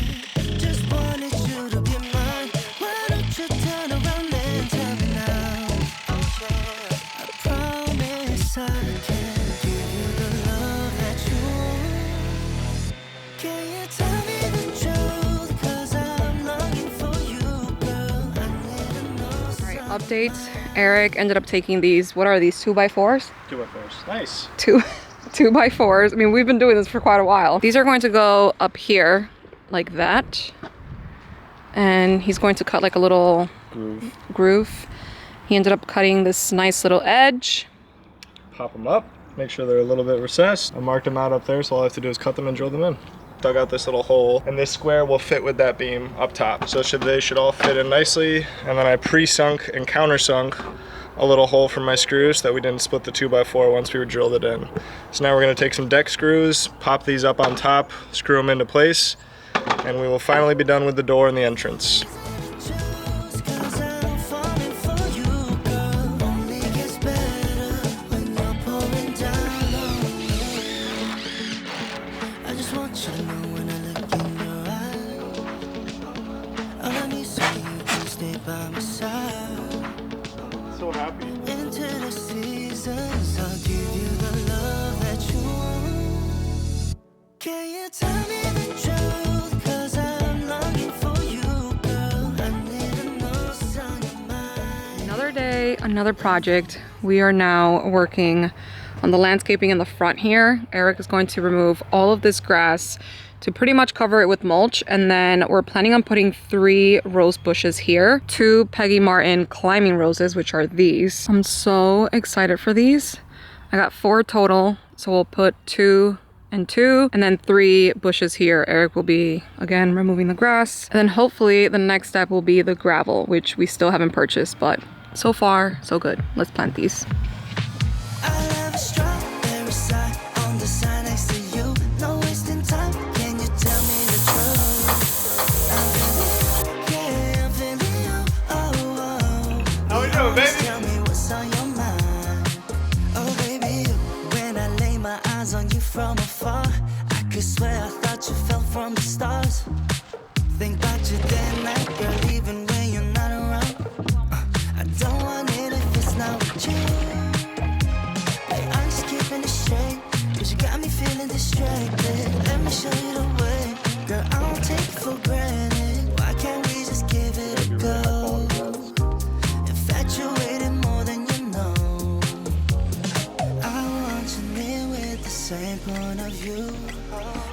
Just wanted you to be mine. Why don't you turn around and tell me now? I promise I can give you the love that you want. Can you tell me the truth? 'Cause I'm longing for you, girl. I need to know. All right, updates. Eric ended up taking these, what are these, 2x4s? 2x4s, nice. 2x4s. I mean, we've been doing this for quite a while. These are going to go up here like that. And he's going to cut like a little groove. He ended up cutting this nice little edge. Pop them up, make sure they're a little bit recessed. I marked them out up there, so all I have to do is cut them and drill them in. Dug out this little hole, and this square will fit with that beam up top. So they should all fit in nicely. And then I pre-sunk and countersunk a little hole for my screws so that we didn't split the 2x4 once we drilled it in. So now we're gonna take some deck screws, pop these up on top, screw them into place, and we will finally be done with the door and the entrance. Choose, 'cause I'm falling for you, girl. Only gets better when you're pouring down on me. I just want you to know when I look in your eyes, all I need is for you to stay by my side. So happy. Into the seasons, I'll give you the love that you want. Can you tell me the truth? 'Cause I'm longing for you, girl. I need to know son of mine. Another day, another project. We are now working on the landscaping in the front here. Eric is going to remove all of this grass to pretty much cover it with mulch, and then we're planning on putting 3 rose bushes here, 2 Peggy Martin climbing roses, which are these. I'm so excited for these. I got 4 total, so we'll put 2 and 2, and then 3 bushes here. Eric will be again removing the grass, and then hopefully the next step will be the gravel, which we still haven't purchased, but so far so good. Let's plant these. I have a strawberry side on the side next to you. No wasting time. Can you tell me the truth? I'm feeling, yeah, I'm feeling you. Oh, oh. How we doing, baby? Tell me what's on your mind. Oh, baby, when I lay my eyes on you from afar, I could swear I thought you fell from the stars. Think about you day and night, girl, even when you're not around. I don't want it if it's not with you. I'm just keeping it straight, 'cause you got me feeling distracted. Let me show you the way, girl, I don't take it for granted. Why can't we just give it a go? Infatuated more than you know. I want you near with the same point of view.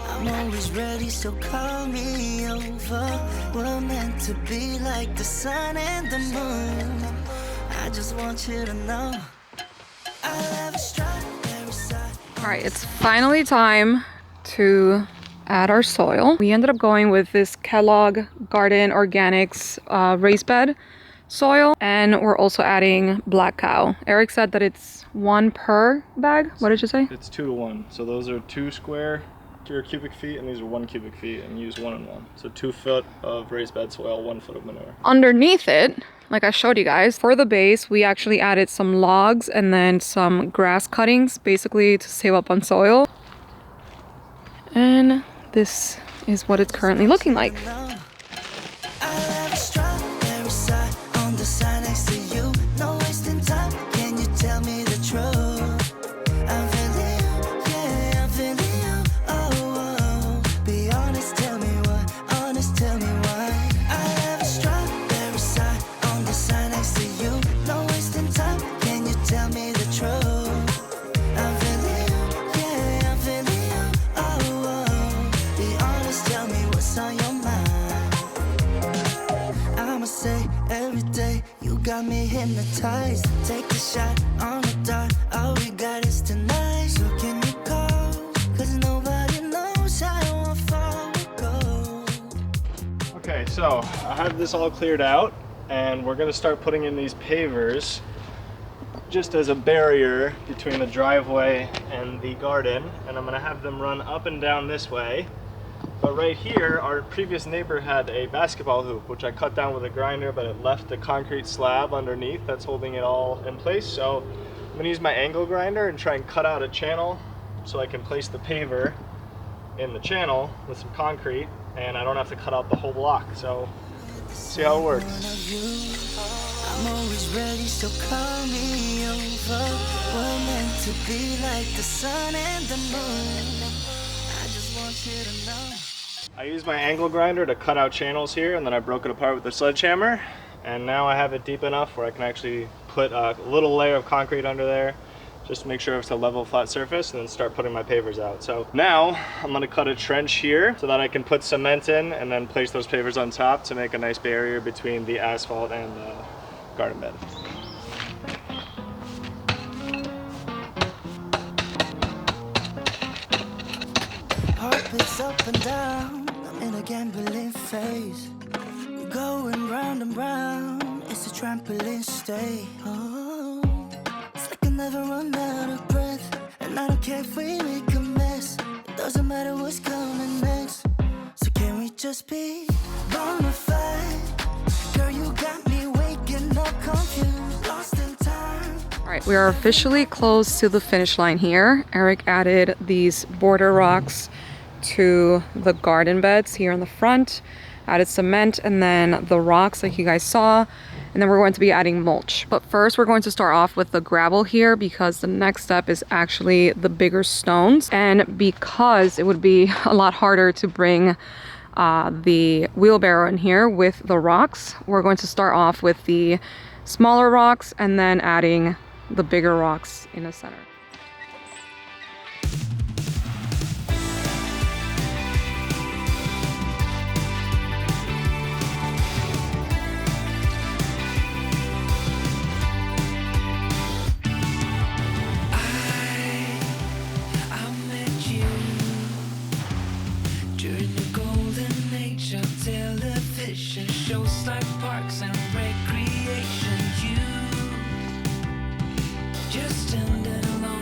I'm always ready, so call me over. We're meant to be like the sun and the moon. I just want you to know I have a strawberry side All right, it's finally time to add our soil. We ended up going with this Kellogg Garden Organics raised bed soil, and we're also adding black cow. Eric said that it's 1 per bag. What did you say? It's 2 to 1. So those are 2 square cubic feet, and these are 1 cubic feet, and use 1 and 1. So 2 foot of raised bed soil, 1 foot of manure. Underneath it, like I showed you guys, for the base, we actually added some logs and then some grass cuttings, basically to save up on soil. And this is what it's currently looking like. Got me hypnotized. Take a shot on the dark. All we got is tonight. So can you call? Cause nobody knows how far we go. Okay, so I have this all cleared out, and we're gonna start putting in these pavers just as a barrier between the driveway and the garden, and I'm gonna have them run up and down this way. But right here, our previous neighbor had a basketball hoop, which I cut down with a grinder, but it left the concrete slab underneath that's holding it all in place. So I'm gonna use my angle grinder and try and cut out a channel so I can place the paver in the channel with some concrete, and I don't have to cut out the whole block. So see how it works. I'm always ready, so call me over. We're meant to be like the sun and the moon. I just want you to know. I used my angle grinder to cut out channels here, and then I broke it apart with a sledgehammer, and now I have it deep enough where I can actually put a little layer of concrete under there just to make sure it's a level flat surface, and then start putting my pavers out. So now I'm going to cut a trench here so that I can put cement in and then place those pavers on top to make a nice barrier between the asphalt and the garden bed. Heart beats up and down. I'm in a gambling phase. We're going round and round. It's a trampoline stay. Oh, it's like I never run out of breath. And I don't care if we make a mess. It doesn't matter what's coming next. So can we just be bona fide? Girl, you got me waking up confused, lost in time. All right, we are officially close to the finish line here. Eric added these border rocks to the garden beds here in the front, added cement, and then the rocks like you guys saw, and then we're going to be adding mulch. But first we're going to start off with the gravel here, because the next step is actually the bigger stones, and because it would be a lot harder to bring the wheelbarrow in here with the rocks, we're going to start off with the smaller rocks and then adding the bigger rocks in the center. Television shows like parks and recreation. You just ended a long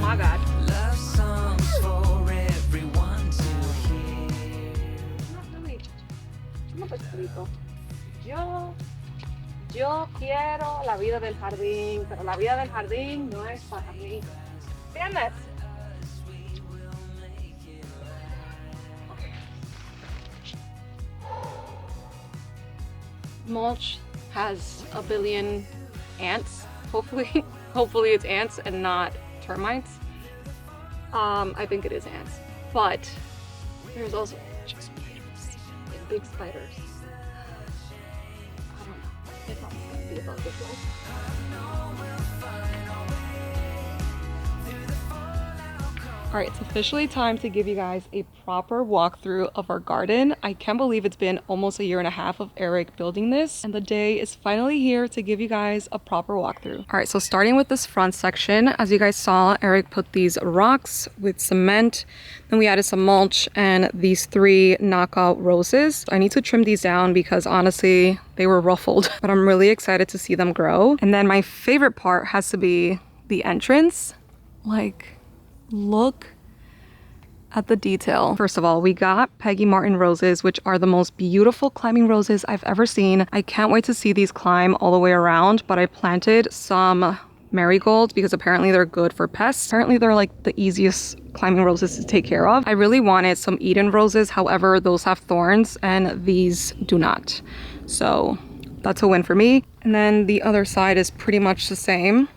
my God. Love songs for everyone to hear. Yo quiero la vida del jardín, pero la vida del jardín no es para mí. ¿Entiendes? Mulch has a billion ants. Hopefully it's ants and not termites. I think it is ants, but there's also just spiders, like big spiders. I don't know. It's not gonna be about this one. All right, it's officially time to give you guys a proper walkthrough of our garden. I can't believe it's been almost a year and a half of Eric building this, and the day is finally here to give you guys a proper walkthrough. All right, so starting with this front section, as you guys saw, Eric put these rocks with cement, then we added some mulch and these 3 knockout roses. I need to trim these down because honestly, they were ruffled, but I'm really excited to see them grow. And then my favorite part has to be the entrance. Like, look at the detail. First of all, we got Peggy Martin roses, which are the most beautiful climbing roses I've ever seen. I can't wait to see these climb all the way around, but I planted some marigolds because apparently they're good for pests. Apparently they're like the easiest climbing roses to take care of. I really wanted some Eden roses, however, those have thorns and these do not. So that's a win for me. And then the other side is pretty much the same.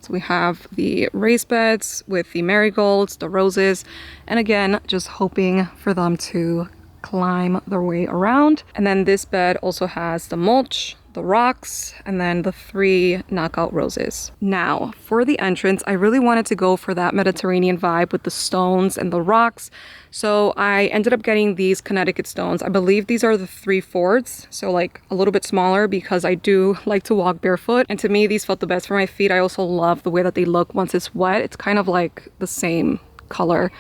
So we have the raised beds with the marigolds, the roses, and again, just hoping for them to climb their way around. And then this bed also has the mulch, the rocks, and then the 3 knockout roses. Now, for the entrance, I really wanted to go for that Mediterranean vibe with the stones and the rocks. So I ended up getting these Connecticut stones. I believe these are the 3/4, so like a little bit smaller because I do like to walk barefoot. And to me, these felt the best for my feet. I also love the way that they look once it's wet. It's kind of like the same color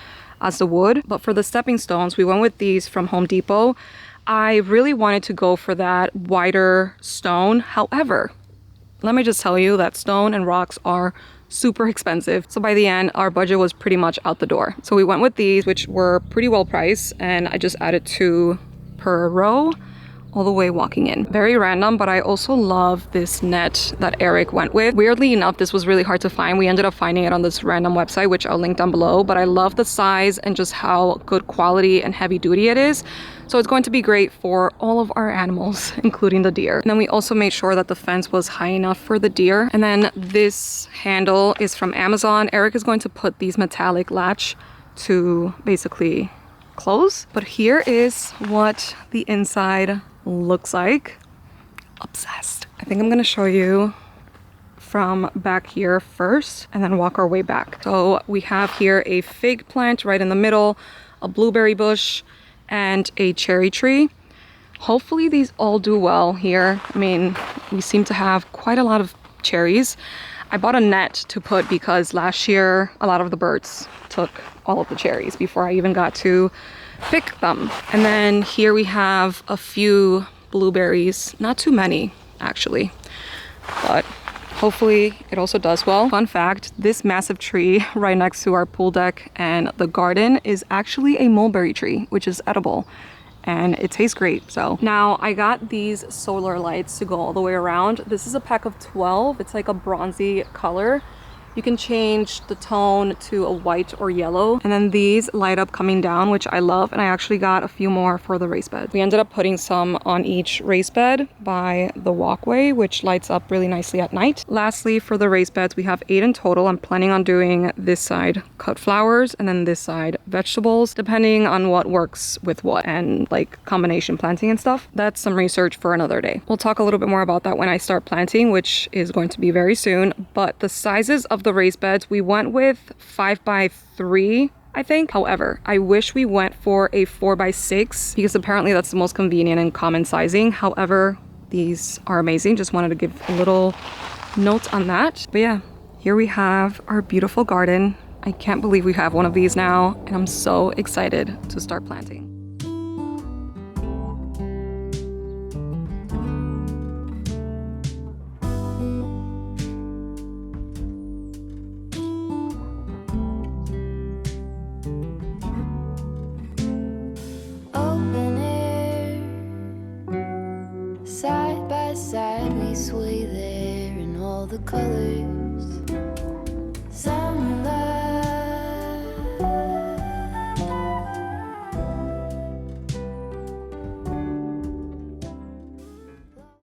as the wood. But for the stepping stones, we went with these from Home Depot. I really wanted to go for that wider stone. However, let me just tell you that stone and rocks are super expensive. So by the end, our budget was pretty much out the door. So we went with these, which were pretty well priced, and I just added 2 per row all the way walking in. Very random, but I also love this net that Eric went with. Weirdly enough, this was really hard to find. We ended up finding it on this random website, which I'll link down below, but I love the size and just how good quality and heavy duty it is. So it's going to be great for all of our animals, including the deer. And then we also made sure that the fence was high enough for the deer. And then this handle is from Amazon. Eric is going to put these metallic latch to basically close. But here is what the inside looks like. Obsessed. I think I'm gonna show you from back here first and then walk our way back. So we have here a fig plant right in the middle, a blueberry bush, and a cherry tree. Hopefully these all do well here. I mean, we seem to have quite a lot of cherries. I bought a net to put because last year a lot of the birds took all of the cherries before I even got to pick them. And then here we have a few blueberries, not too many actually, but hopefully it also does well. Fun fact, this massive tree right next to our pool deck and the garden is actually a mulberry tree, which is edible and it tastes great. So now I got these solar lights to go all the way around. This is a pack of 12. It's like a bronzy color. You can change the tone to a white or yellow. And then these light up coming down, which I love. And I actually got a few more for the raised bed. We ended up putting some on each raised bed by the walkway, which lights up really nicely at night. Lastly, for the raised beds, we have 8 in total. I'm planning on doing this side cut flowers and then this side vegetables, depending on what works with what and like combination planting and stuff. That's some research for another day. We'll talk a little bit more about that when I start planting, which is going to be very soon. But the sizes of the raised beds, we went with 5x3, I think. However, I wish we went for a 4x6 because apparently that's the most convenient and common sizing. However, these are amazing. Just wanted to give a little note on that. But yeah, here we have our beautiful garden. I can't believe we have one of these now, and I'm so excited to start planting.